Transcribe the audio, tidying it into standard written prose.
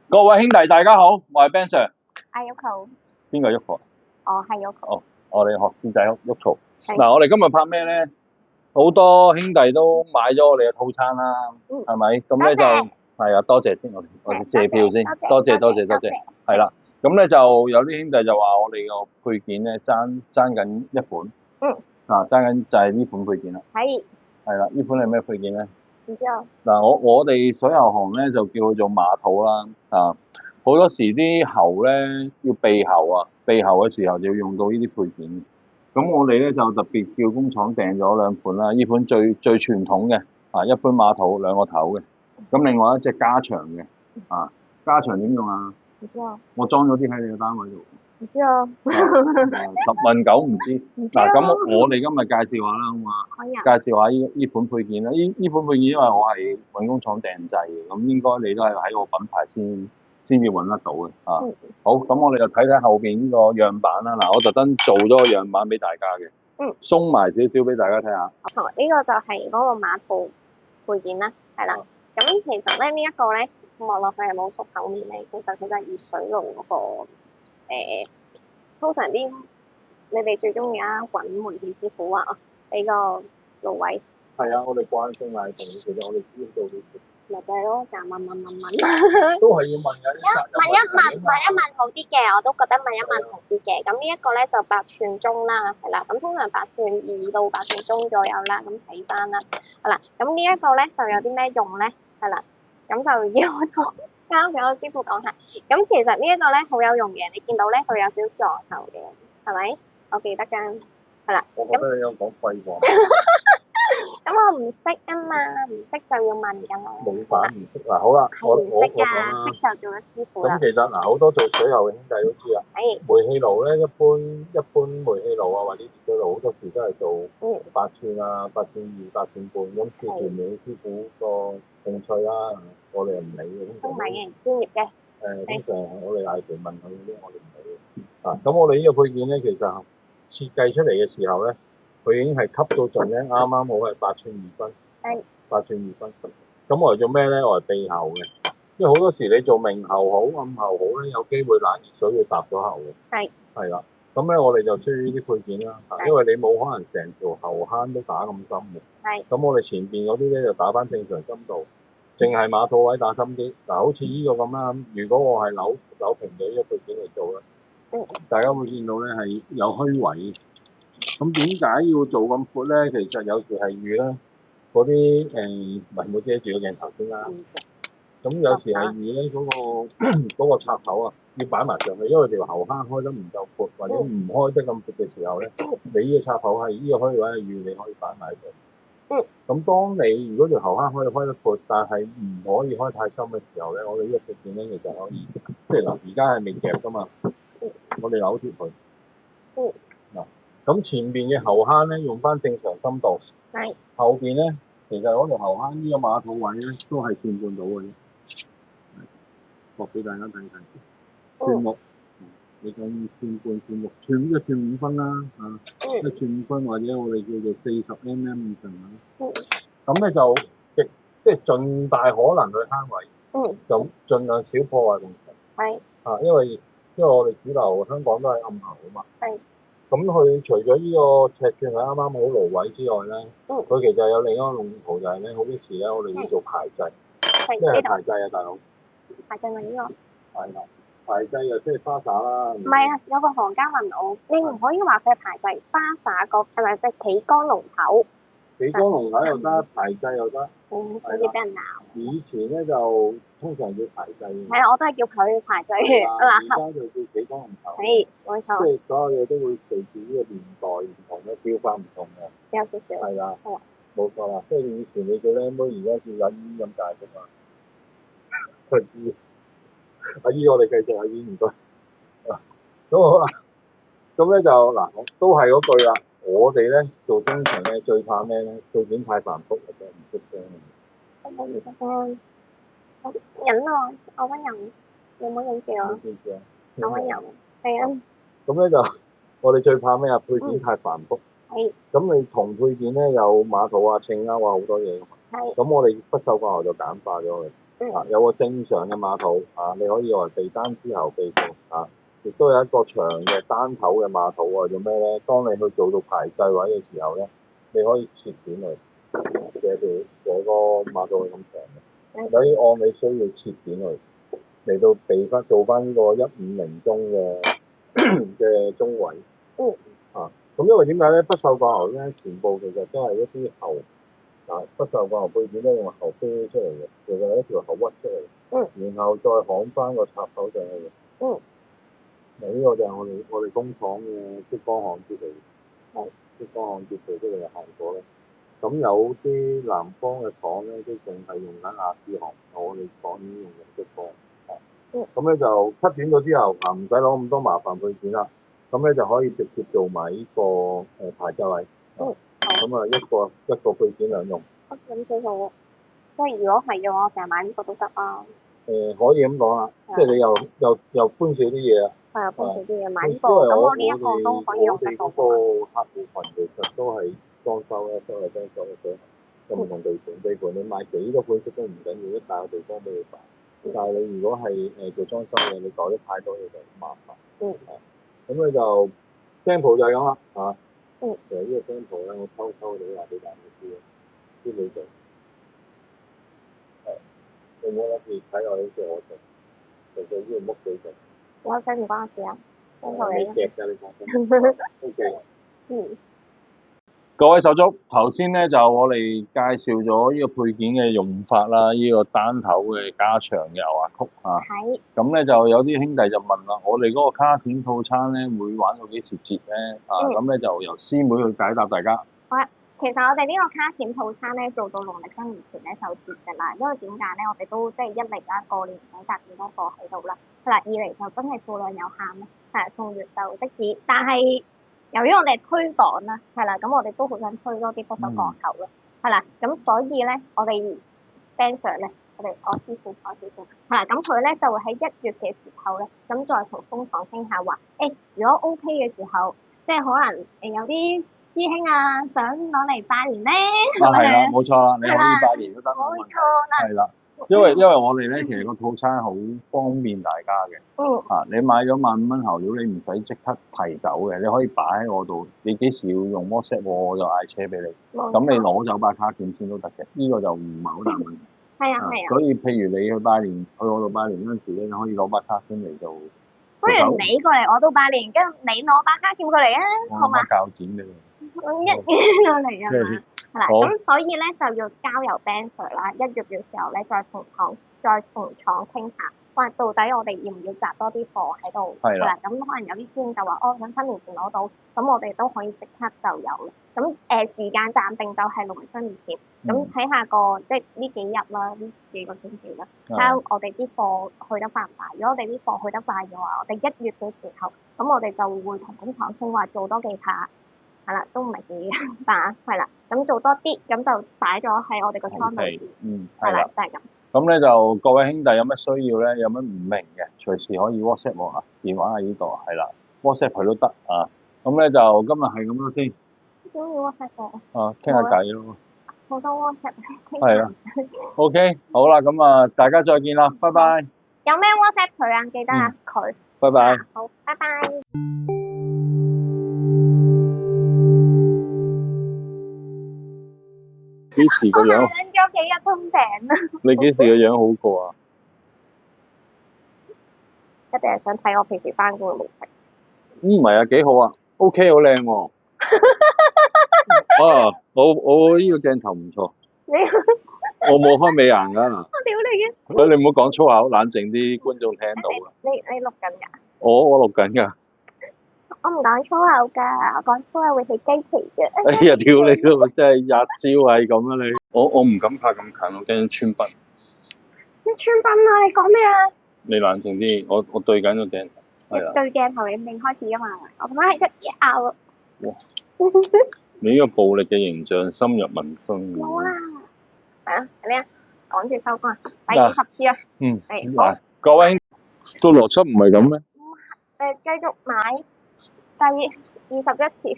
各位兄弟大家好，我係 Ben Sir。阿 Yoko，邊個 Yoko？我係 Yoko。哦，我哋學師仔 Yoko。嗱，我哋今日拍咩咧？好多兄弟都買咗我哋嘅套餐啦，係咪？咁咧就係啊，多謝先，我哋借票先，多謝。係啦，咁咧就有啲兄弟就話我哋個配件咧爭緊一款。爭緊就係呢款配件啦。係啦，呢款係咩配件咧？唔知啊。嗱，我哋水喉行咧就叫佢做馬肚啦。好多時啲喉咧要備喉啊，備喉嘅時候就要用到呢啲配件。咁我哋咧就特別叫工廠訂咗兩款啦。呢款最傳統嘅一般馬肚兩個頭嘅。咁另外一隻加長嘅加長點用啊？唔知啊。我裝咗啲喺你個單位度。唔知啊。十問九唔知。嗱，咁我哋今日介紹下啦，好嘛？可以啊。介紹下呢款配件啦。呢款配件因為我係揾工廠訂製嘅，咁應該你都係喺我品牌先至揾得到嘅。好，咁我哋就睇睇後邊呢個樣板啦。嗱，我特登做咗個樣板俾大家嘅。鬆埋少少俾大家睇下。好，呢個就係嗰個馬肚配件啦，係啦。咁其實咧呢一個咧望落去係冇熟口面咧，其實佢就係熱水爐嗰個通常啲你哋最中意啊滾煤氣師傅啊，俾個爐位。係啊，我哋慣性嗌同，其實我哋知道啲。咪就係咯，就問。都係要問㗎。問好啲嘅，我都覺得問一問好啲嘅。咁呢一個咧就8寸中啦，係啦。咁通常8寸2到8寸中左右啦，咁睇翻啦。係啦，咁呢一個咧就有啲咩用咧？係啦，咁就要同交俾我師傅講下。咁其實呢一個咧好有用嘅，你見到咧佢有少少撞頭嘅，係咪？我記得㗎，係啦。我覺得你有講廢話。咁我唔識啊嘛，唔識就要問㗎嘛。冇板唔識嗱，好啦，我講啦。識就做咗師傅啦。咁其實嗱，好多做水喉嘅兄弟都知啦。煤氣爐咧，一般煤氣爐啊，或者熱水爐好多時都係做8寸啊、8寸2、8寸半，咁視乎你師傅個興趣啦。我哋又唔理嘅。都唔係嘅，專業嘅。通常我哋嗌佢問佢嗰啲，我哋唔理嘅。咁我哋呢個配件咧，其實設計出嚟嘅時候咧，佢已經係吸到盡咧，啱啱好係8寸2分。8寸2分。咁我嚟做咩咧？我嚟備喉嘅。因為好多時你做明喉好、暗喉好咧，有機會冷熱水會搭咗喉嘅。係啦。咁咧，我哋就需要呢啲配件啦。因為你冇可能成條喉坑都打咁深嘅。咁我哋前邊嗰啲咧就打翻正常深度，淨係馬肚位打深啲。嗱，好似呢個咁啦。如果我係扭平咗呢個配件嚟做咧，大家會見到咧係有虛位。咁點解要做咁闊咧？其實有時係預咧嗰啲唔好遮住個鏡頭先啦。咁有時係預咧嗰個插頭啊，要擺埋上去，因為條喉坑開得唔夠闊，或者唔開得咁闊嘅時候咧，你呢個插頭係呢個虛位係預你可以擺埋喺度。咁當你如果條喉坑開得闊，但係唔可以開太深嘅時候咧，我哋呢個配件咧其實可以，即係嗱，而家係未夾噶嘛，我哋扭貼佢。嗱，咁前邊嘅喉坑咧用翻正常深度。後邊咧，其實嗰條喉坑呢個馬肚位咧都係寸半到嘅啫。畫俾大家睇睇。寸木，你講寸半、寸木、1寸5分啦，1寸5分或者我哋叫做40mm 以上啦。咁咧就即係盡大可能去慳位。就盡量少破壞用途。因為我哋主流香港都係暗喉啊嘛。咁佢除咗呢個尺寸係啱啱好爐位之外咧，佢其實有另一個用途就係咧，好多時咧我哋要做排制。咩係排制啊，大佬？排制咪呢個？係啦，排制就即係花灑啦。唔係啊，有個行家問我，你唔可以話佢係排制花灑個係咪即係企缸龍頭？企缸龍頭又得，排制又得。好似俾人鬧。以前咧就通常叫排制。係啊，我都係叫佢排制。而家就叫企缸龍頭。係，冇錯。即係所有嘢都會隨住呢個年代唔同嘅變化唔同嘅。有少少。係啦。冇錯啦，即係以前你做靚妹，而家叫阿姨咁大㗎嘛。阿姨，我哋繼續阿姨唔該。咁好啦，咁咧就嗱，都係嗰句啦。我哋咧做工程咧最怕咩咧？配件太繁複，或者唔出聲。唔出聲。忍耐，我溫柔。你唔好忍住我。我溫柔。係啊。咁咧就我哋最怕咩啊？配件太繁複。咁你同配件咧有馬肚啊、稱鈎啊好多嘢㗎嘛。咁我哋不鏽鋼喉就簡化咗佢。有個正常嘅馬肚你可以用嚟備單之後備用亦都有一個長嘅單頭嘅馬肚做咩咧？當你去做到排制位嘅時候咧，你可以切片佢嘅個馬肚係咁長嘅，你可以按你需要切片佢嚟到備翻做翻呢個150中嘅中位。咁因為點解咧？不鏽鋼牛咧，全部其實都係一啲喉不鏽鋼牛背片咧，用喉飛出嚟嘅，其實係一條喉屈出嚟，然後再焊翻個插頭上去嘅。呢個就係我哋工廠嘅激光焊接嚟，激光焊接做出嚟嘅效果咧。咁有啲南方嘅廠咧，都仲係用緊亞絲焊，我哋廠已經用緊激光。咁咧就 cut 短咗之後唔使攞咁多麻煩配件啦。咁咧就可以直接做埋呢個排制位。咁一個配件兩用。咁幾好喎！即係如果係嘅話，我成日買呢個都得啊。可以咁講啦，即係你又搬少啲嘢啊。係啊，搬少啲嘢買呢個，咁我呢一個都可以用得到。我哋嗰個客戶群其實都係裝修咧，都係裝修嘅，有唔同地盤，你買幾個款式都唔緊要，一大個地方俾你擺。但係你如果係做裝修嘅，你改得太多嘢就好麻煩。咁你就 sample 就係咁啦其實呢個 sample 咧，我偷地話俾大家知啲女仔你冇諗住睇落去似我做，其實呢個木幾做。我使唔關我事啊，幫助你。夾㗎，你放心。O.K. 各位手足，頭先咧就我哋介紹咗呢個配件嘅用法啦，呢個單頭嘅加長嘅牛牙曲係。咁咧就有啲兄弟就問啦，我哋嗰個卡片套餐咧會玩到幾時節咧？咁咧就由師妹去解答大家。好啊，其實我哋呢個卡片套餐咧做到農曆新年前咧就節㗎啦，因為點解咧？我哋都即係一嚟啦，過年唔使搭幾多貨喺度啦，係啦，二嚟就真係數量有限啦，係送完就的士，但係由於我哋推廣啦，係啦，咁我哋都好想推多啲不鏽鋼球咯，係啦，咁所以咧我哋 Ben Sir 咧，我師傅係啦，咁佢咧就會喺1月嘅時候咧，咁再同工廠傾下話，如果 OK 嘅時候，即係可能有啲師兄想攞嚟拜年咧，係咪？係啦，冇錯啦，你可以拜年都得。冇錯啦。係啦，因為我哋咧其實個套餐好方便大家嘅。你買咗15,000蚊喉料，你唔使即刻提走嘅，你可以擺喺我度，你幾時要用 WhatsApp 我就嗌車俾你。咁你攞走把卡片先都得嘅，呢個就唔係好大問題。係啊。所以譬如你去拜年，去我度拜年嗰陣時咧，你可以攞把卡片嚟做。不如你過嚟我度拜年，跟住你攞把卡片過嚟啊，好嘛？交剪俾你。一過嚟啊嘛，係啦，咁所以咧就要交由 Ben Sir 啦，1月嘅時候咧再同廠傾下，哇，到底我哋要唔要集多啲貨喺度？係啦，咁可能有啲師兄就話，想新年前攞到，咁我哋都可以即刻就有啦。咁時間暫定就係農曆新年前，咁睇下個即係呢幾日啦，呢幾個星期啦，睇下我哋啲貨去得快唔快。如果我哋啲貨去得快嘅話，我哋1月嘅時候，咁我哋就會同工廠傾話做多幾下。係啦，都唔係幾大，係啦，咁做多啲，咁就擺咗喺我哋個倉度。係啦，就係咁。咁咧就各位兄弟有乜需要咧，有乜唔明嘅，隨時可以 WhatsApp 我啊，電話喺呢度，係啦，WhatsApp 佢都得啊。咁咧就今日係咁多先。都要 WhatsApp 我。傾下偈咯。好多 WhatsApp。係啦。OK， 好啦，咁大家再見啦，拜拜。有咩 WhatsApp 佢啊？記得佢。拜拜。好，拜拜。幾時個樣？我等咗幾日通頂啦。你幾時個樣好過啊？一定係想睇我平時翻工嘅模式。唔係啊，幾好啊 ，OK， 好靚喎。我呢個鏡頭唔錯。我冇開美顏㗎。我屌你嘅！所以你唔好講粗口，冷靜啲，觀眾聽到啊。你錄緊㗎？我錄緊㗎。我唔講粗口㗎，我講粗口會起雞皮嘅。哎呀，屌你咯！真係日招係咁啊你。我唔敢拍咁近，我驚穿崩。你穿崩啊！你講咩啊？你冷靜啲，我對緊個鏡頭。係啊。對鏡頭你未開始㗎嘛？我咁樣係一拗。哇！你呢個暴力嘅形象深入民心。冇啦。係啊，你啊，趕住收工啊！第20次啊。好。各位，到邏輯唔係咁咩？繼續買第21次。